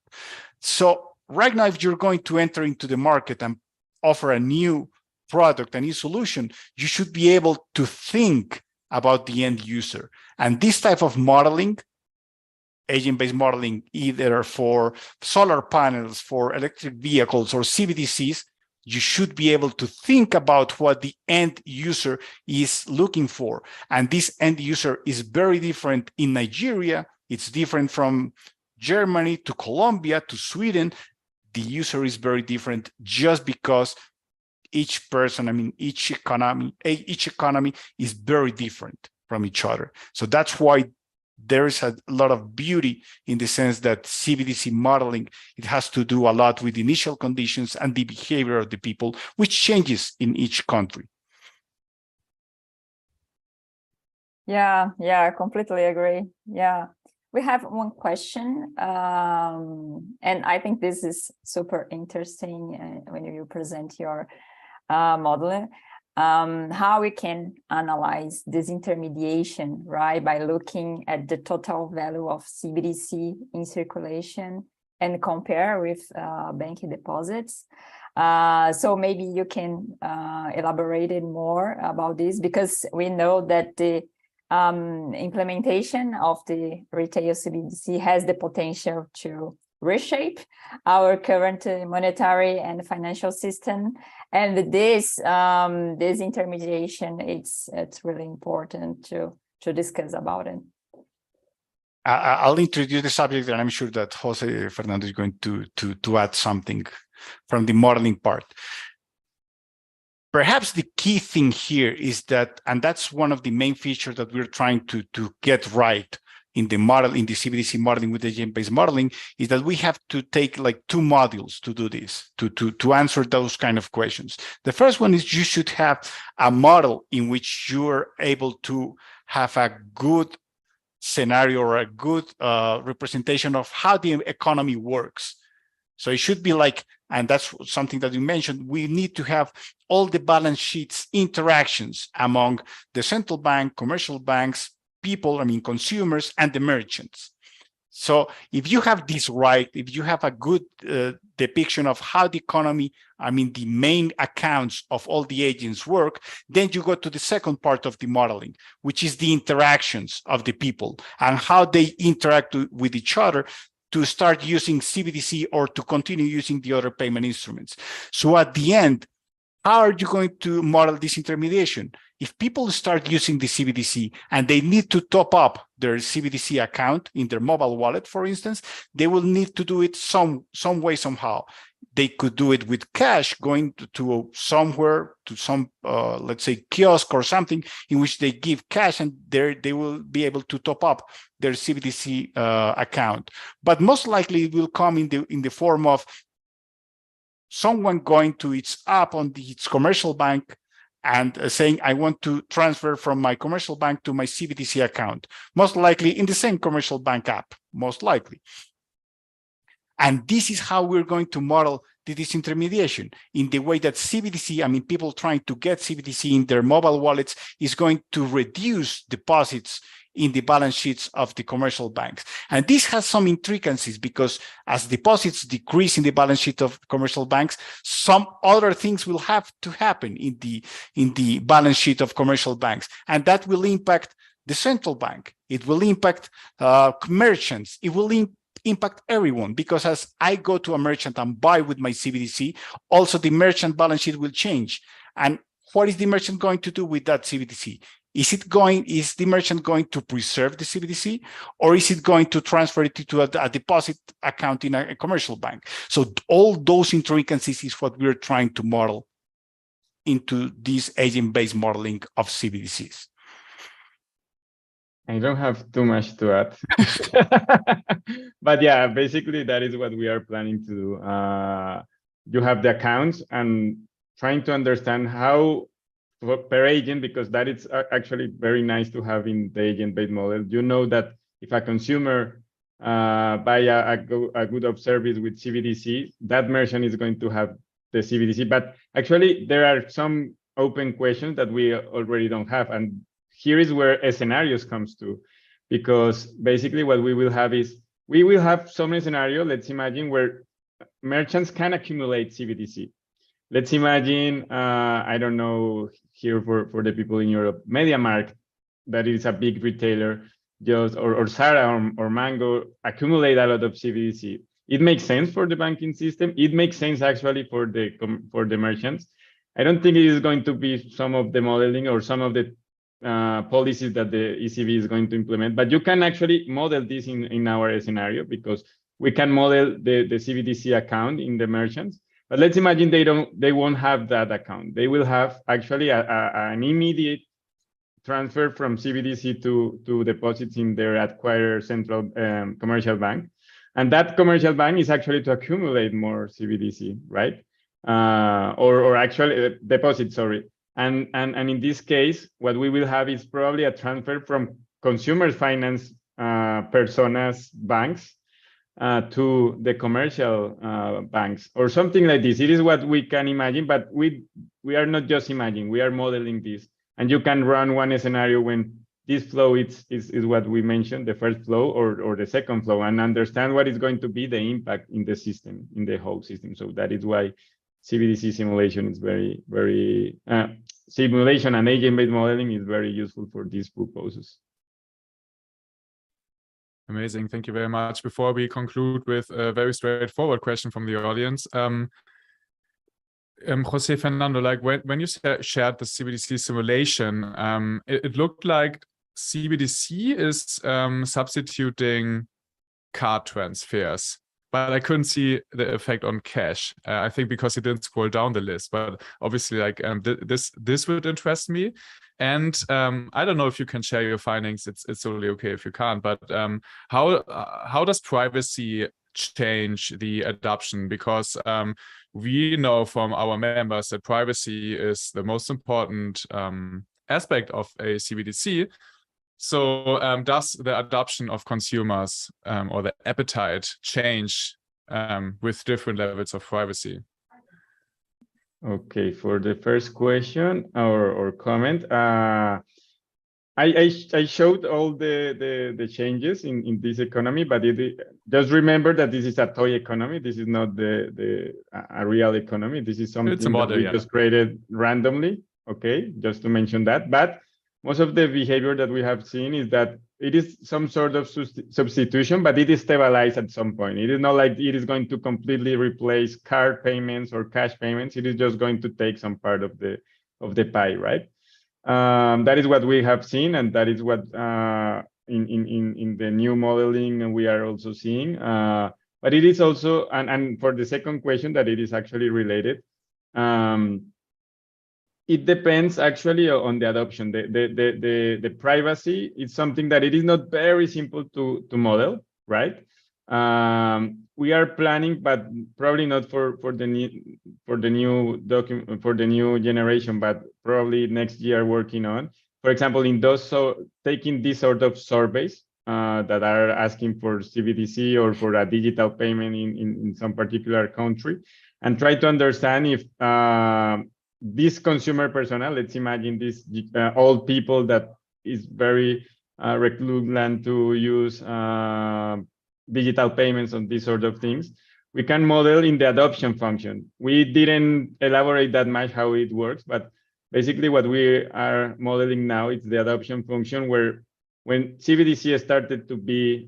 So right now, if you're going to enter into the market and offer a new product, a new solution, you should be able to think about the end user. And this type of modeling, agent-based modeling, either for solar panels, for electric vehicles, or CBDCs, you should be able to think about what the end user is looking for. And this end user is very different in Nigeria. It's different from Germany to Colombia to Sweden. The user is very different just because each person, I mean, each economy is very different from each other. So that's why there is a lot of beauty in the sense that CBDC modeling, it has to do a lot with initial conditions and the behavior of the people, which changes in each country. Yeah, I completely agree. Yeah, we have one question, and I think this is super interesting when you present your model. How we can analyze disintermediation, right, by looking at the total value of CBDC in circulation and compare with bank deposits. So maybe you can elaborate more about this, because we know that the implementation of the retail CBDC has the potential to reshape our current monetary and financial system. And this intermediation, it's really important to discuss about it. I'll introduce the subject, and I'm sure that José Fernando is going to add something from the modeling part. Perhaps the key thing here is that, and that's one of the main features that we're trying to get right in the model, in the CBDC modeling with agent-based modeling, is that we have to take like 2 modules to do this, to answer those kind of questions. The first one is you should have a model in which you're able to have a good scenario or a good representation of how the economy works. So it should be like, and that's something that you mentioned, we need to have all the balance sheets interactions among the central bank, commercial banks, people, I mean, consumers, and the merchants. So if you have this right, if you have a good depiction of how the economy, I mean, the main accounts of all the agents work, then you go to the second part of the modeling, which is the interactions of the people and how they interact with each other to start using CBDC or to continue using the other payment instruments. So at the end, how are you going to model this intermediation? If people start using the CBDC and they need to top up their CBDC account in their mobile wallet, for instance, they will need to do it some way, somehow. They could do it with cash, going to somewhere, to some, let's say, kiosk or something, in which they give cash, and they will be able to top up their CBDC account. But most likely it will come in the form of someone going to its app on its commercial bank and saying, I want to transfer from my commercial bank to my CBDC account, most likely in the same commercial bank app, most likely. And this is how we're going to model the disintermediation in the way that CBDC, I mean, people trying to get CBDC in their mobile wallets is going to reduce deposits in the balance sheets of the commercial banks. And this has some intricacies because as deposits decrease in the balance sheet of commercial banks, some other things will have to happen in the balance sheet of commercial banks. And that will impact the central bank. It will impact merchants. It will impact everyone, because as I go to a merchant and buy with my CBDC, also the merchant balance sheet will change. And what is the merchant going to do with that CBDC? Is the merchant going to preserve the CBDC, or is it going to transfer it to a deposit account in a commercial bank? So all those intricacies is what we're trying to model into this agent-based modeling of CBDCs. I don't have too much to add. But yeah, basically that is what we are planning to do. You have the accounts and trying to understand how per agent, because that is actually very nice to have in the agent-based model. You know that if a consumer buy a good of service with CBDC, that merchant is going to have the CBDC. But actually, there are some open questions that we already don't have. And here is where scenarios comes to, because basically what we will have is, we will have some scenario, let's imagine, where merchants can accumulate CBDC. Let's imagine, I don't know, here for the people in Europe, MediaMarkt, that is a big retailer, just or Zara or Mango accumulate a lot of CBDC. It makes sense for the banking system. It makes sense actually for the merchants. I don't think it is going to be some of the modeling or some of the policies that the ECB is going to implement, but you can actually model this in our scenario, because we can model the CBDC account in the merchants. But let's imagine they won't have that account. They will have actually an immediate transfer from CBDC to deposits in their acquirer central commercial bank. And that commercial bank is actually to accumulate more CBDC, right? Or actually deposits, sorry. And in this case, what we will have is probably a transfer from consumer finance personas banks to the commercial banks or something like this. It is what we can imagine, but we are not just imagining, we are modeling this. And you can run one scenario when this flow is what we mentioned, the first flow or the second flow, and understand what is going to be the impact in the system, in the whole system. So that is why CBDC simulation is very simulation and agent-based modeling is very useful for these purposes. Amazing, thank you very much. Before we conclude with a very straightforward question from the audience, José, Fernando, like when you shared the CBDC simulation, it looked like CBDC is substituting card transfers, but I couldn't see the effect on cash. I think because you didn't scroll down the list, but obviously like this would interest me. And I don't know if you can share your findings. It's totally okay if you can't, but how does privacy change the adoption? Because we know from our members that privacy is the most important aspect of a CBDC. So does the adoption of consumers or the appetite change with different levels of privacy? Okay, for the first question or comment, I showed all the changes in this economy, but just remember that this is a toy economy. This is not a real economy. This is something that we just created randomly. Okay, just to mention that. But most of the behavior that we have seen is that it is some sort of substitution, but it is stabilized at some point. It is not like it is going to completely replace card payments or cash payments. It is just going to take some part of the pie, right? That is what we have seen, and that is what in the new modeling we are also seeing. But it is also, and for the second question, that it is actually related. It depends actually on the adoption. The privacy is something that it is not very simple to model, right? We are planning, but probably not for the new generation, but probably next year working on. For example, in those taking this sort of surveys that are asking for CBDC or for a digital payment in some particular country, and try to understand if this consumer persona, let's imagine this old people that is very reluctant to use digital payments and these sort of things, we can model in the adoption function. We didn't elaborate that much how it works, but basically what we are modeling now is the adoption function, where when CBDC started to be,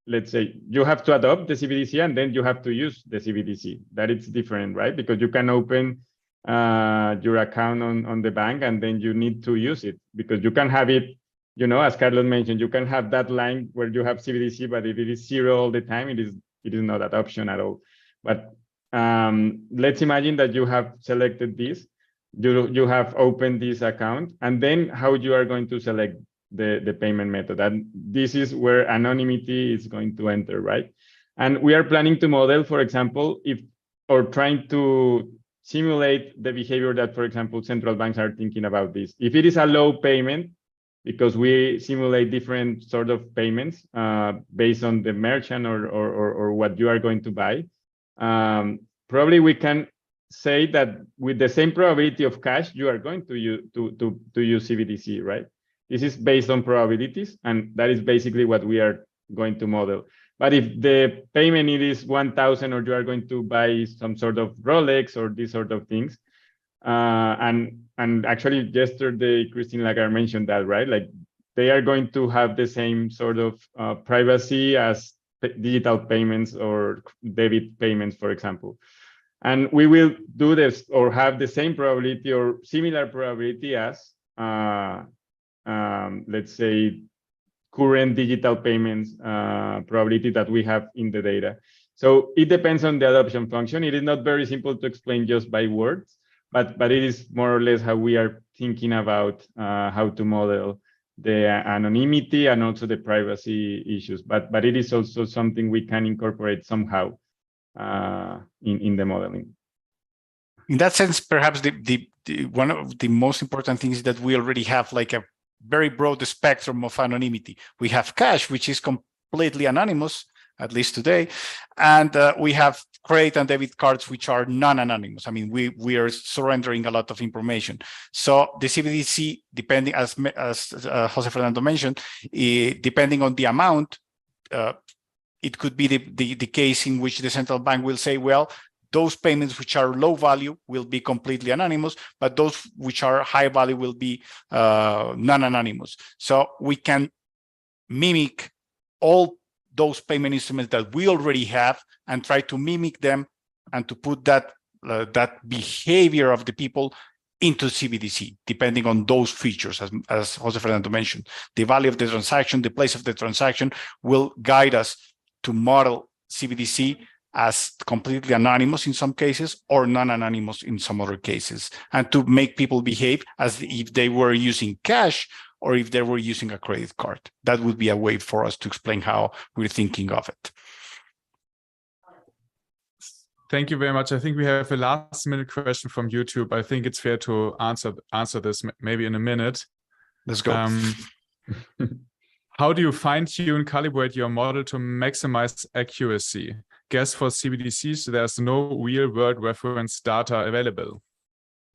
let's say, you have to adopt the CBDC and then you have to use the CBDC. That it's different, right? Because you can open your account on the bank and then you need to use it, because you can have it, you know, as Carlos mentioned, you can have that line where you have CBDC, but if it is zero all the time, it is not adoption at all. But let's imagine that you have selected this, you have opened this account, and then how you are going to select the payment method. And this is where anonymity is going to enter, right? And we are planning to model, for example, or trying to simulate the behavior that, for example, central banks are thinking about this. If it is a low payment, because we simulate different sort of payments based on the merchant or what you are going to buy, probably we can say that with the same probability of cash, you are going to use CBDC, right? This is based on probabilities, and that is basically what we are going to model. But if the payment it is 1,000, or you are going to buy some sort of Rolex or these sort of things, and actually yesterday Christine Lagarde mentioned that, right? Like they are going to have the same sort of privacy as digital payments or debit payments, for example. And we will do this or have the same probability or similar probability as, let's say, current digital payments probability that we have in the data. So it depends on the adoption function. It is not very simple to explain just by words, but it is more or less how we are thinking about how to model the anonymity and also the privacy issues. But it is also something we can incorporate somehow in the modeling. In that sense, perhaps the one of the most important things is that we already have like a very broad spectrum of anonymity. We have cash, which is completely anonymous, at least today, and we have credit and debit cards, which are non-anonymous. I mean, we are surrendering a lot of information. So the CBDC, depending, as José Fernando mentioned, depending on the amount, it could be the case in which the central bank will say, well, those payments which are low value will be completely anonymous, but those which are high value will be non-anonymous. So we can mimic all those payment instruments that we already have and try to mimic them and to put that behavior of the people into CBDC, depending on those features, as José Fernando mentioned. The value of the transaction, the place of the transaction will guide us to model CBDC as completely anonymous in some cases or non-anonymous in some other cases, and to make people behave as if they were using cash or if they were using a credit card. That would be a way for us to explain how we're thinking of it. Thank you very much. I think we have a last-minute question from YouTube. I think it's fair to answer this maybe in a minute. Let's go. How do you fine-tune, calibrate your model to maximize accuracy? Guess for CBDCs, there's no real-world reference data available.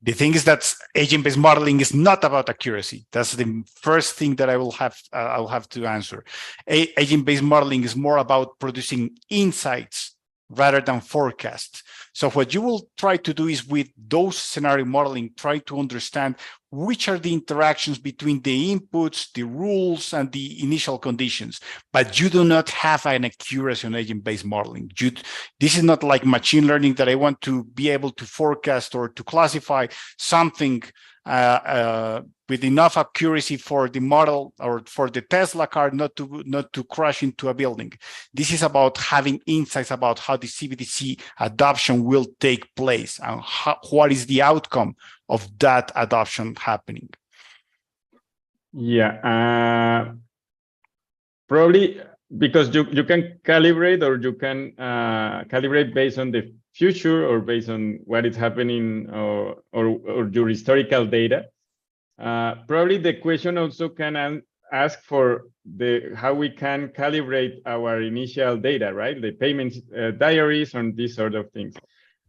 The thing is that agent-based modeling is not about accuracy. That's the first thing that I'll have to answer. Agent-based modeling is more about producing insights rather than forecasts. So what you will try to do is, with those scenario modeling, try to understand which are the interactions between the inputs, the rules, and the initial conditions. But you do not have an accuracy on agent-based modeling. This is not like machine learning that I want to be able to forecast or to classify something with enough accuracy for the model or for the Tesla car not to crash into a building. This is about having insights about how the CBDC adoption will take place and what is the outcome of that adoption happening. Yeah, probably because you can calibrate, or you can calibrate based on the future or based on what is happening or your historical data. Probably the question also can ask for how we can calibrate our initial data, right? The payments diaries and these sort of things.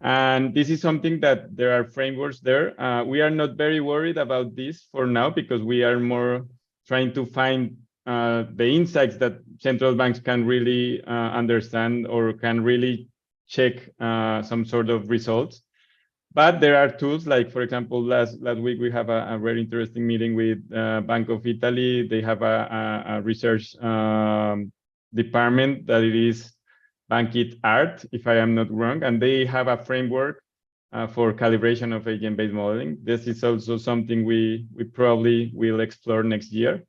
And this is something that there are frameworks there. We are not very worried about this for now because we are more trying to find the insights that central banks can really understand or can really check some sort of results. But there are tools like, for example, last week we have a very interesting meeting with Bank of Italy. They have a research department that it is Bankit Art, if I am not wrong, and they have a framework for calibration of agent-based modeling. This is also something we probably will explore next year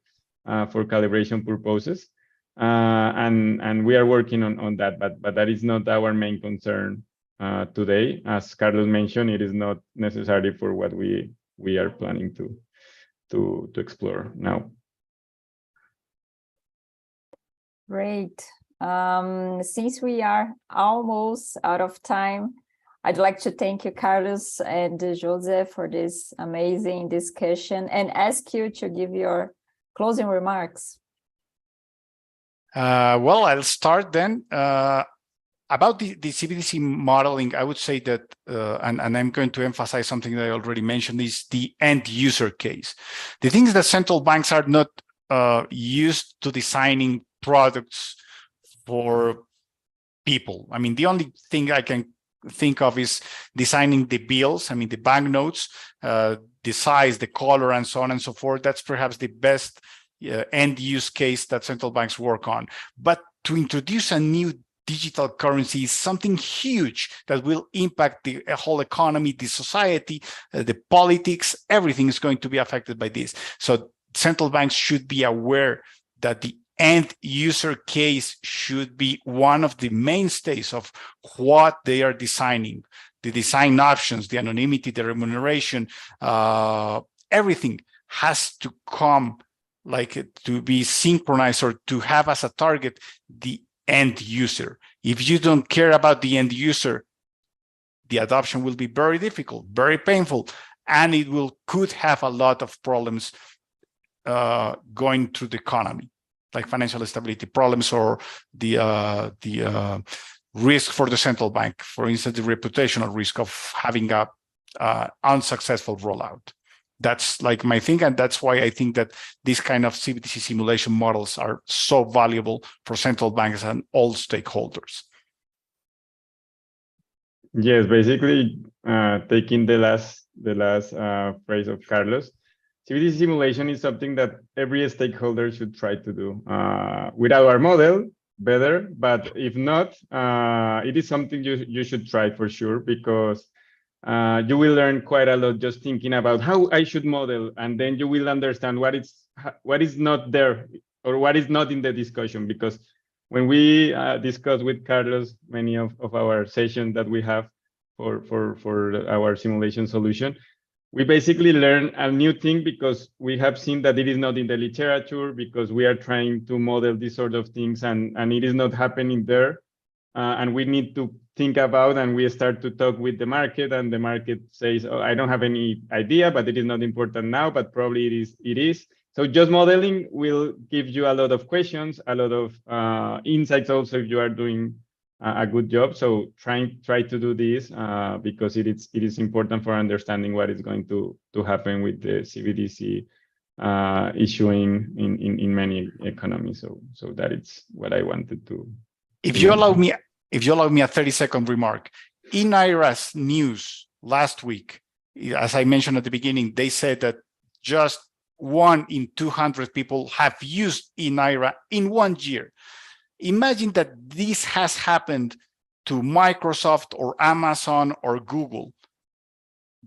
for calibration purposes. And we are working on that, but that is not our main concern today. As Carlos mentioned, it is not necessary for what we are planning to explore now. Great. Since we are almost out of time, I'd like to thank you, Carlos and José, for this amazing discussion and ask you to give your closing remarks. Well, I'll start then. About the CBDC modeling, I would say that, and I'm going to emphasize something that I already mentioned, is the end user case. The things that central banks are not used to designing products for people. I mean, the only thing I can think of is designing the bills. I mean, the banknotes, the size, the color, and so on and so forth. That's perhaps the best end use case that central banks work on. But to introduce a new digital currency is something huge that will impact the whole economy, the society, the politics. Everything is going to be affected by this. So central banks should be aware that the end user case should be one of the mainstays of what they are designing. The design options, the anonymity, the remuneration, everything has to come to be synchronized or to have as a target the end user. If you don't care about the end user, the adoption will be very difficult, very painful, and it could have a lot of problems going through the economy, like financial stability problems or the risk for the central bank, for instance, the reputational risk of having a unsuccessful rollout. That's like my thing, and that's why I think that these kind of CBDC simulation models are so valuable for central banks and all stakeholders. Yes, basically taking the last phrase of Carlos, CBDC simulation is something that every stakeholder should try to do. Without our model, better, but if not, it is something you should try for sure, because you will learn quite a lot just thinking about how I should model, and then you will understand what is not there or what is not in the discussion. Because when we discuss with Carlos many of our sessions that we have for our simulation solution, we basically learn a new thing because we have seen that it is not in the literature, because we are trying to model these sort of things and it is not happening there. And we need to think about, and we start to talk with the market, and the market says, oh, I don't have any idea, but it is not important now, but probably it is. So just modeling will give you a lot of questions, a lot of insights also if you are doing a good job. So try to do this because it is important for understanding what is going to happen with the CBDC issuing in many economies. So that is what I wanted to. If you allow me a 30-second remark, in IRA's news last week, as I mentioned at the beginning, they said that just 1 in 200 people have used IRA in 1 year. Imagine that this has happened to Microsoft or Amazon or Google.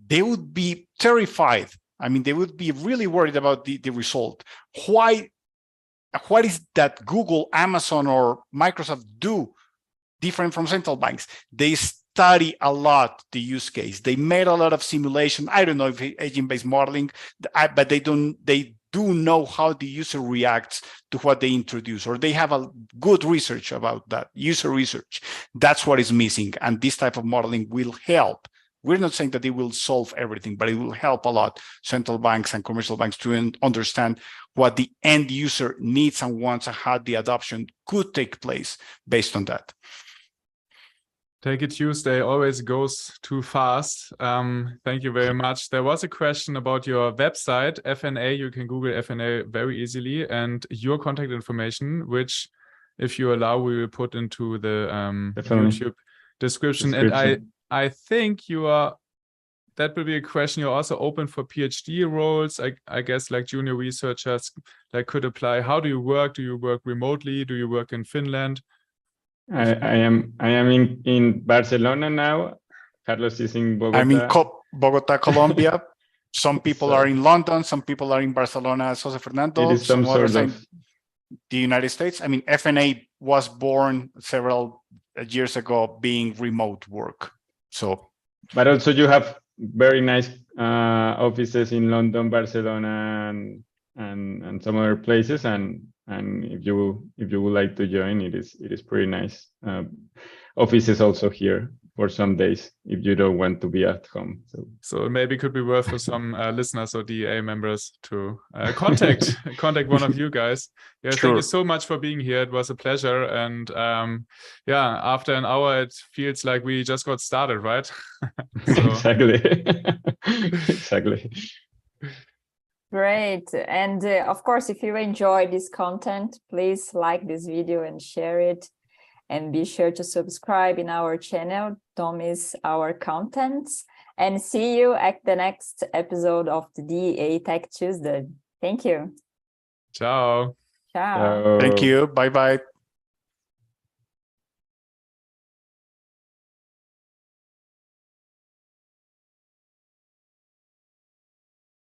They would be terrified. I mean, they would be really worried about the result. Why? What is that Google, Amazon, or Microsoft do different from central banks? They study a lot the use case. They made a lot of simulation. I don't know if agent-based modeling, but they do know how the user reacts to what they introduce, or they have a good research about that, user research. That's what is missing, and this type of modeling will help. We're not saying that it will solve everything, but it will help a lot central banks and commercial banks to understand what the end user needs and wants and how the adoption could take place based on that. Take It Tuesday always goes too fast. Thank you very much. There was a question about your website, FNA. You can Google FNA very easily, and your contact information, which, if you allow, we will put into the YouTube description. And I think you are, that will be a question, you're also open for PhD roles. I guess like junior researchers like could apply. How do you work? Do you work remotely? Do you work in Finland? I am in Barcelona now. Carlos is in Bogota. I'm in Bogota, Colombia. Some people are in London. Some people are in Barcelona, as José Fernando. It is some sort of the United States. I mean, FNA was born several years ago being remote work. So, but also you have very nice offices in London, Barcelona, and some other places. And if you would like to join, it is pretty nice. Offices also here for some days if you don't want to be at home. So maybe it could be worth for some listeners or DEA members to contact one of you guys. Yeah, sure. Thank you so much for being here. It was a pleasure. And yeah, after an hour, it feels like we just got started, right? Exactly. Exactly. Great. And of course, if you enjoy this content, please like this video and share it. And be sure to subscribe in our channel. Don't miss our contents. And see you at the next episode of the DEA Tech Tuesday. Thank you. Ciao. Ciao. Thank you. Bye-bye.